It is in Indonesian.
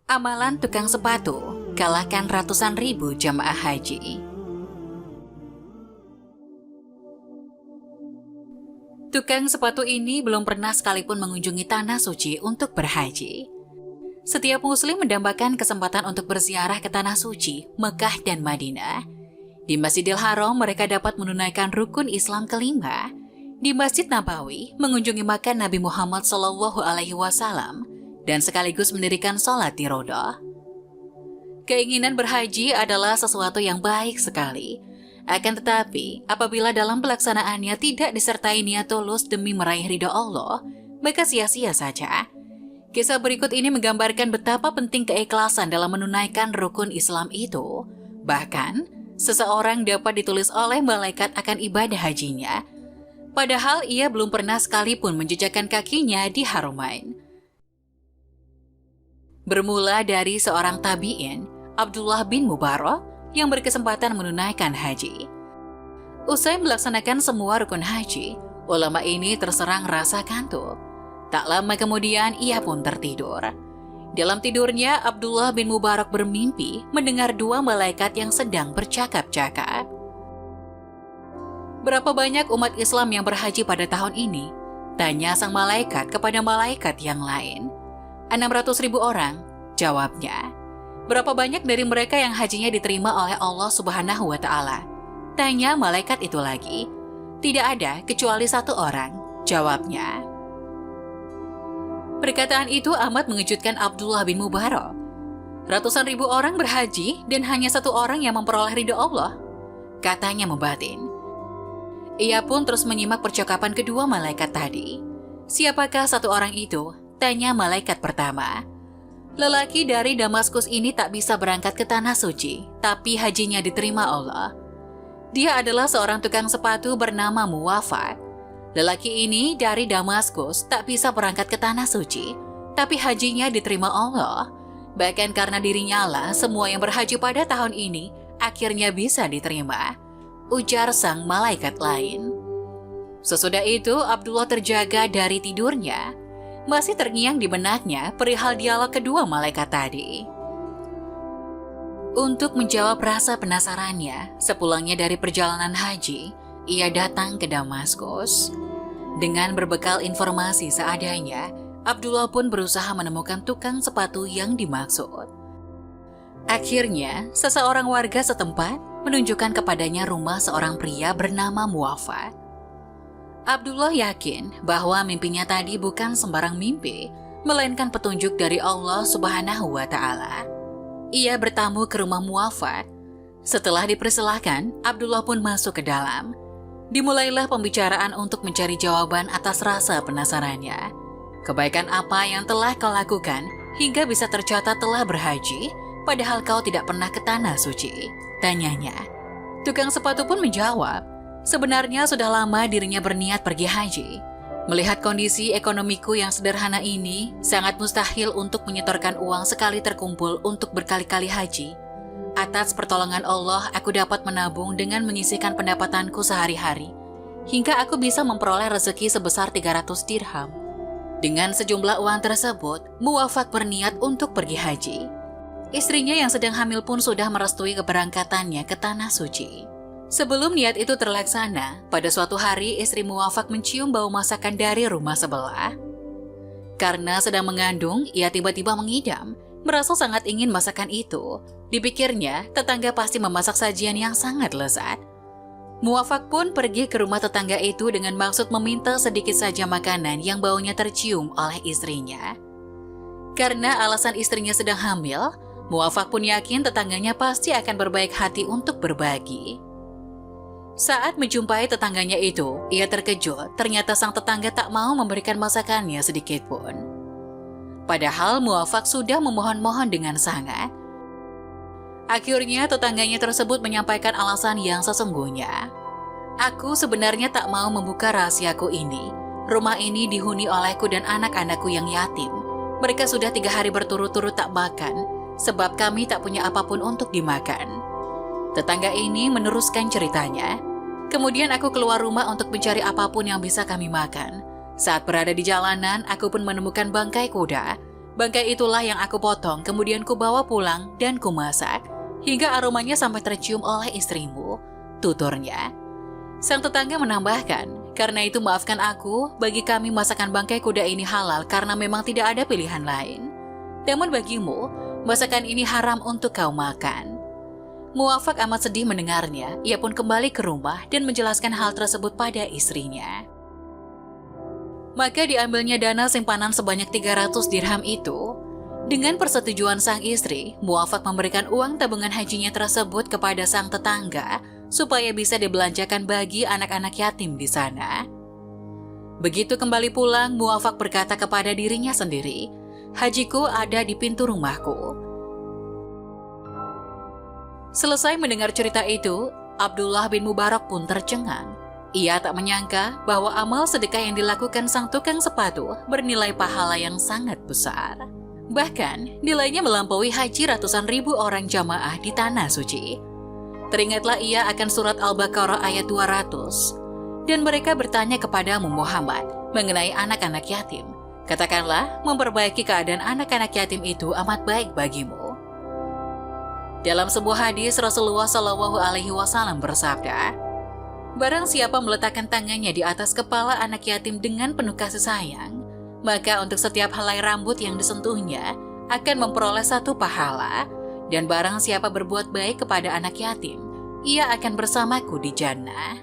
Amalan tukang sepatu kalahkan ratusan ribu jamaah haji. Tukang sepatu ini belum pernah sekalipun mengunjungi tanah suci untuk berhaji. Setiap muslim mendambakan kesempatan untuk berziarah ke tanah suci, Mekah dan Madinah. Di Masjidil Haram mereka dapat menunaikan rukun Islam kelima. Di Masjid Nabawi mengunjungi makam Nabi Muhammad SAW dan sekaligus mendirikan sholat di Rodah. Keinginan berhaji adalah sesuatu yang baik sekali. Akan tetapi, apabila dalam pelaksanaannya tidak disertai niat tulus demi meraih ridha Allah, maka sia-sia saja. Kisah berikut ini menggambarkan betapa penting keikhlasan dalam menunaikan rukun Islam itu. Bahkan, seseorang dapat ditulis oleh malaikat akan ibadah hajinya, padahal ia belum pernah sekalipun menjejakkan kakinya di Haramain. Bermula dari seorang tabi'in, Abdullah bin Mubarak, yang berkesempatan menunaikan haji. Usai melaksanakan semua rukun haji, ulama ini terserang rasa kantuk. Tak lama kemudian ia pun tertidur. Dalam tidurnya, Abdullah bin Mubarak bermimpi mendengar dua malaikat yang sedang bercakap-cakap. Berapa banyak umat Islam yang berhaji pada tahun ini? Tanya sang malaikat kepada malaikat yang lain. 600.000 orang, jawabnya. Berapa banyak dari mereka yang hajinya diterima oleh Allah Subhanahu wa Ta'ala? Tanya malaikat itu lagi. Tidak ada kecuali 1 orang, jawabnya. Perkataan itu amat mengejutkan Abdullah bin Mubarak. Ratusan ribu orang berhaji dan hanya 1 orang yang memperoleh ridha Allah, katanya membatin. Ia pun terus menyimak percakapan kedua malaikat tadi. Siapakah 1 orang itu? Tanya malaikat pertama. Lelaki dari Damaskus ini tak bisa berangkat ke tanah suci, tapi hajinya diterima Allah. Dia adalah seorang tukang sepatu bernama Muwafaq. Lelaki ini dari Damaskus tak bisa berangkat ke tanah suci, tapi hajinya diterima Allah. Bahkan karena dirinya lah semua yang berhaji pada tahun ini akhirnya bisa diterima, ujar sang malaikat lain. Sesudah itu Abdullah terjaga dari tidurnya. Masih terngiang di benaknya perihal dialog kedua malaikat tadi. Untuk menjawab rasa penasarannya, sepulangnya dari perjalanan haji, ia datang ke Damaskus. Dengan berbekal informasi seadanya, Abdullah pun berusaha menemukan tukang sepatu yang dimaksud. Akhirnya, seseorang warga setempat menunjukkan kepadanya rumah seorang pria bernama Muwafaq. Abdullah yakin bahwa mimpinya tadi bukan sembarang mimpi, melainkan petunjuk dari Allah Subhanahu wa Ta'ala. Ia bertamu ke rumah Muwafaq. Setelah dipersilahkan, Abdullah pun masuk ke dalam. Dimulailah pembicaraan untuk mencari jawaban atas rasa penasarannya. Kebaikan apa yang telah kau lakukan hingga bisa tercatat telah berhaji, padahal kau tidak pernah ke tanah suci? Tanyanya. Tukang sepatu pun menjawab, sebenarnya sudah lama dirinya berniat pergi haji. Melihat kondisi ekonomiku yang sederhana ini, sangat mustahil untuk menyetorkan uang sekali terkumpul untuk berkali-kali haji. Atas pertolongan Allah, aku dapat menabung dengan menyisihkan pendapatanku sehari-hari, hingga aku bisa memperoleh rezeki sebesar 300 dirham. Dengan sejumlah uang tersebut, Muwafaq berniat untuk pergi haji. Istrinya yang sedang hamil pun sudah merestui keberangkatannya ke tanah suci. Sebelum niat itu terlaksana, pada suatu hari istri Muwafaq mencium bau masakan dari rumah sebelah. Karena sedang mengandung, ia tiba-tiba mengidam, merasa sangat ingin masakan itu. Dipikirnya, tetangga pasti memasak sajian yang sangat lezat. Muwafaq pun pergi ke rumah tetangga itu dengan maksud meminta sedikit saja makanan yang baunya tercium oleh istrinya. Karena alasan istrinya sedang hamil, Muwafaq pun yakin tetangganya pasti akan berbaik hati untuk berbagi. Saat menjumpai tetangganya itu, ia terkejut ternyata sang tetangga tak mau memberikan masakannya sedikit pun. Padahal Muwafaq sudah memohon-mohon dengan sangat. Akhirnya tetangganya tersebut menyampaikan alasan yang sesungguhnya. Aku sebenarnya tak mau membuka rahasiaku ini. Rumah ini dihuni olehku dan anak-anakku yang yatim. Mereka sudah 3 hari berturut-turut tak makan, sebab kami tak punya apapun untuk dimakan. Tetangga ini meneruskan ceritanya. Kemudian aku keluar rumah untuk mencari apapun yang bisa kami makan. Saat berada di jalanan, aku pun menemukan bangkai kuda. Bangkai itulah yang aku potong, kemudian kubawa pulang dan kumasak, hingga aromanya sampai tercium oleh istrimu, tuturnya. Sang tetangga menambahkan, karena itu maafkan aku, bagi kami masakan bangkai kuda ini halal karena memang tidak ada pilihan lain. Namun bagimu, masakan ini haram untuk kau makan. Muafak amat sedih mendengarnya, ia pun kembali ke rumah dan menjelaskan hal tersebut pada istrinya. Maka diambilnya dana simpanan sebanyak 300 dirham itu. Dengan persetujuan sang istri, Muafak memberikan uang tabungan hajinya tersebut kepada sang tetangga supaya bisa dibelanjakan bagi anak-anak yatim di sana. Begitu kembali pulang, Muafak berkata kepada dirinya sendiri, "Hajiku ada di pintu rumahku." Selesai mendengar cerita itu, Abdullah bin Mubarak pun tercengang. Ia tak menyangka bahwa amal sedekah yang dilakukan sang tukang sepatu bernilai pahala yang sangat besar. Bahkan, nilainya melampaui haji ratusan ribu orang jamaah di Tanah Suci. Teringatlah ia akan surat Al-Baqarah ayat 200. Dan mereka bertanya kepadamu Muhammad mengenai anak-anak yatim. Katakanlah, memperbaiki keadaan anak-anak yatim itu amat baik bagimu. Dalam sebuah hadis, Rasulullah SAW bersabda, "Barang siapa meletakkan tangannya di atas kepala anak yatim dengan penuh kasih sayang, maka untuk setiap helai rambut yang disentuhnya akan memperoleh 1 pahala, dan barang siapa berbuat baik kepada anak yatim, ia akan bersamaku di jannah."